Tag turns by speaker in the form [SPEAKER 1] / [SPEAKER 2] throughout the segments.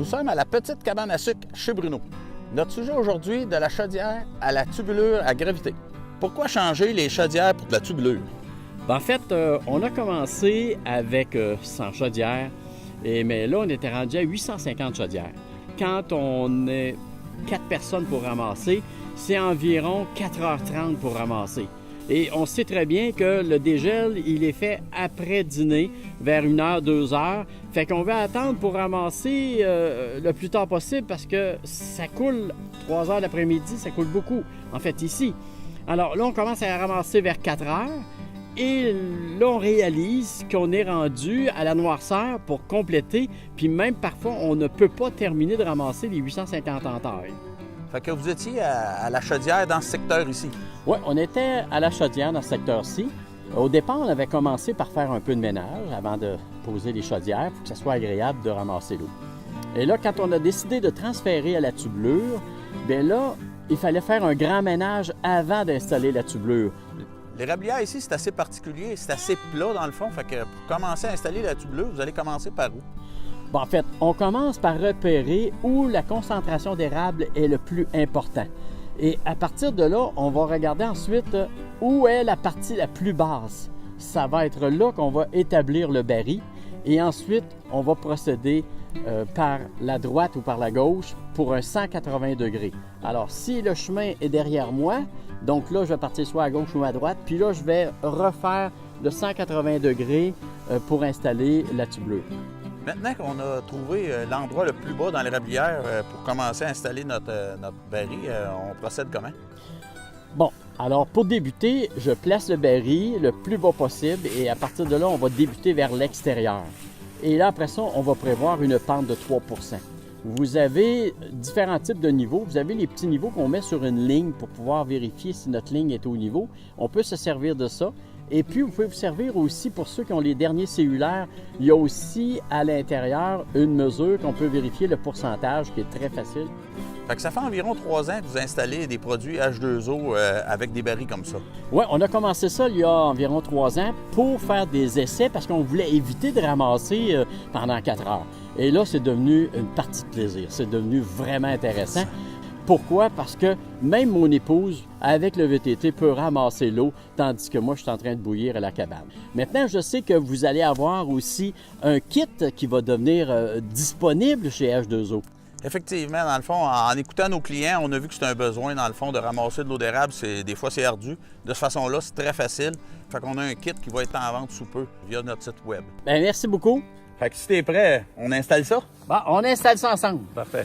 [SPEAKER 1] Nous sommes à la petite cabane à sucre chez Bruno. Notre sujet aujourd'hui, de la chaudière à la tubulure à gravité. Pourquoi changer les chaudières pour de la tubulure?
[SPEAKER 2] En fait, on a commencé avec 100 chaudières, mais là, on était rendu à 850 chaudières. Quand on est 4 personnes pour ramasser, c'est environ 4h30 pour ramasser. Et on sait très bien que le dégel, il est fait après dîner, vers 1h, 2h. Fait qu'on va attendre pour ramasser le plus tard possible parce que ça coule 3h l'après-midi, ça coule beaucoup, en fait, ici. Alors là, on commence à ramasser vers 4h. Et là, on réalise qu'on est rendu à la noirceur pour compléter. Puis même, parfois, on ne peut pas terminer de ramasser les 850 entailles.
[SPEAKER 1] Fait que vous étiez à la chaudière dans ce secteur ici?
[SPEAKER 2] Oui, on était à la chaudière dans ce secteur-ci. Au départ, on avait commencé par faire un peu de ménage avant de poser les chaudières pour que ça soit agréable de ramasser l'eau. Et là, quand on a décidé de transférer à la tubulure, bien là, il fallait faire un grand ménage avant d'installer la tubulure.
[SPEAKER 1] L'érablière ici, c'est assez particulier, c'est assez plat dans le fond. Fait que pour commencer à installer la tubulure, vous allez commencer par où?
[SPEAKER 2] Bon, en fait, on commence par repérer où la concentration d'érable est le plus important. Et à partir de là, on va regarder ensuite où est la partie la plus basse. Ça va être là qu'on va établir le baril. Et ensuite, on va procéder par la droite ou par la gauche pour un 180 degrés. Alors, si le chemin est derrière moi, donc là, je vais partir soit à gauche ou à droite, puis là, je vais refaire le 180 degrés pour installer la tubulure.
[SPEAKER 1] Maintenant qu'on a trouvé l'endroit le plus bas dans l'érablière pour commencer à installer notre baril, on procède comment?
[SPEAKER 2] Bon, alors pour débuter, je place le baril le plus bas possible et à partir de là, on va débuter vers l'extérieur. Et là, après ça, on va prévoir une pente de 3 %. Vous avez différents types de niveaux. Vous avez les petits niveaux qu'on met sur une ligne pour pouvoir vérifier si notre ligne est au niveau. On peut se servir de ça. Et puis, vous pouvez vous servir aussi, pour ceux qui ont les derniers cellulaires, il y a aussi à l'intérieur une mesure qu'on peut vérifier le pourcentage qui est très facile.
[SPEAKER 1] Fait que ça fait environ 3 ans que vous installez des produits H2O avec des barils comme ça.
[SPEAKER 2] Oui, on a commencé ça il y a environ 3 ans pour faire des essais parce qu'on voulait éviter de ramasser pendant 4 heures. Et là, c'est devenu une partie de plaisir. C'est devenu vraiment intéressant. Pourquoi? Parce que même mon épouse, avec le VTT, peut ramasser l'eau, tandis que moi, je suis en train de bouillir à la cabane. Maintenant, je sais que vous allez avoir aussi un kit qui va devenir disponible chez H2O.
[SPEAKER 1] Effectivement, dans le fond, en écoutant nos clients, on a vu que c'est un besoin, dans le fond, de ramasser de l'eau d'érable. Des fois, c'est ardu. De cette façon-là, c'est très facile. Fait qu'on a un kit qui va être en vente sous peu via notre site web.
[SPEAKER 2] Bien, merci beaucoup.
[SPEAKER 1] Fait que si t'es prêt, on installe ça?
[SPEAKER 2] Bon, on installe ça ensemble.
[SPEAKER 1] Parfait.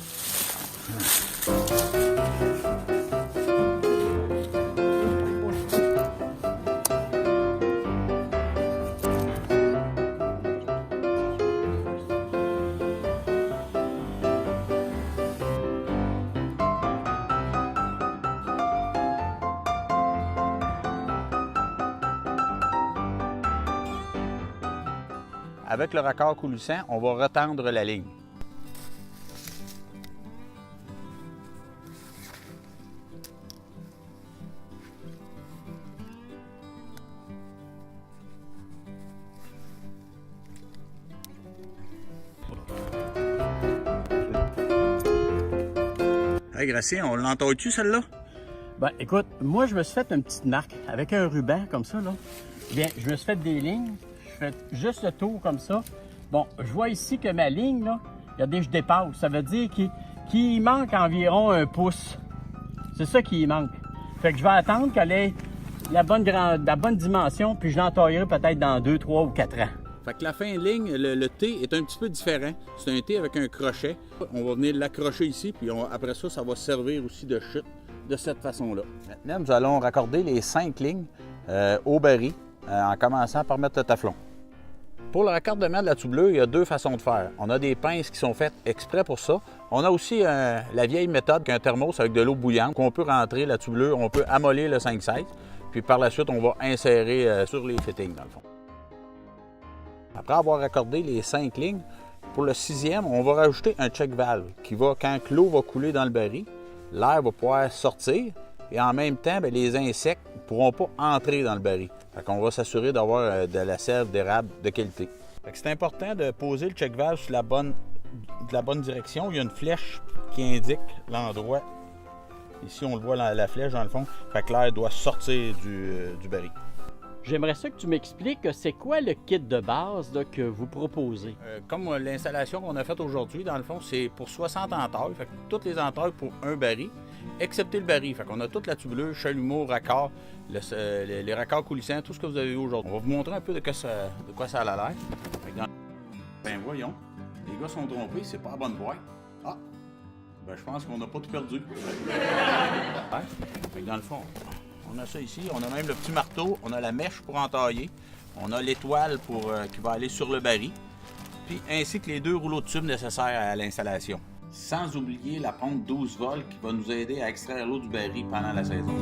[SPEAKER 1] Avec le raccord coulissant, on va retendre la ligne. Hey Gracien, on l'entend-tu celle-là?
[SPEAKER 2] Ben, écoute, moi, je me suis fait une petite marque avec un ruban comme ça, là. Bien, je me suis fait des lignes. Je fais juste le tour comme ça. Bon, je vois ici que ma ligne, là, regardez, je dépasse. Ça veut dire qu'il manque environ 1 pouce. C'est ça qui manque. Fait que je vais attendre qu'elle ait la bonne dimension, puis je l'entaillerai peut-être dans 2, 3 ou 4 ans.
[SPEAKER 1] Fait que la fin de ligne, le T est un petit peu différent. C'est un T avec un crochet. On va venir l'accrocher ici, puis après ça, ça va servir aussi de chute de cette façon-là. Maintenant, nous allons raccorder les 5 lignes au baril en commençant par mettre le teflon. Pour le raccordement de la tubulure, il y a 2 façons de faire. On a des pinces qui sont faites exprès pour ça. On a aussi la vieille méthode qu'un thermos avec de l'eau bouillante, qu'on peut rentrer la tubulure, on peut amollir le 5/16, puis par la suite, on va insérer sur les fittings, dans le fond. Après avoir raccordé les 5 lignes, pour le 6e, on va rajouter un check valve qui va, quand l'eau va couler dans le baril, l'air va pouvoir sortir et en même temps, bien, les insectes ne pourront pas entrer dans le baril. Fait qu'on va s'assurer d'avoir de la sève d'érable de qualité. C'est important de poser le check valve sur la bonne de la bonne direction, il y a une flèche qui indique l'endroit. Ici, on le voit, la flèche dans le fond. Fait que l'air doit sortir du baril.
[SPEAKER 2] J'aimerais ça que tu m'expliques, c'est quoi le kit de base là, que vous proposez?
[SPEAKER 1] Comme l'installation qu'on a faite aujourd'hui, dans le fond, c'est pour 60 entailles. Fait que toutes les entailles pour un baril, excepté le baril. Fait qu'on a toute la tubuleuse, chalumeau, raccord, les raccords coulissants, tout ce que vous avez vu aujourd'hui. On va vous montrer un peu de quoi ça a l'air. Ben voyons, les gars sont trompés, c'est pas la bonne boîte. Ah! Ben je pense qu'on n'a pas tout perdu. Ouais. Fait que dans le fond, on a ça ici, on a même le petit marteau, on a la mèche pour entailler, on a l'étoile qui va aller sur le baril, puis ainsi que les 2 rouleaux de tubes nécessaires à l'installation. Sans oublier la pompe 12 volts qui va nous aider à extraire l'eau du baril pendant la saison.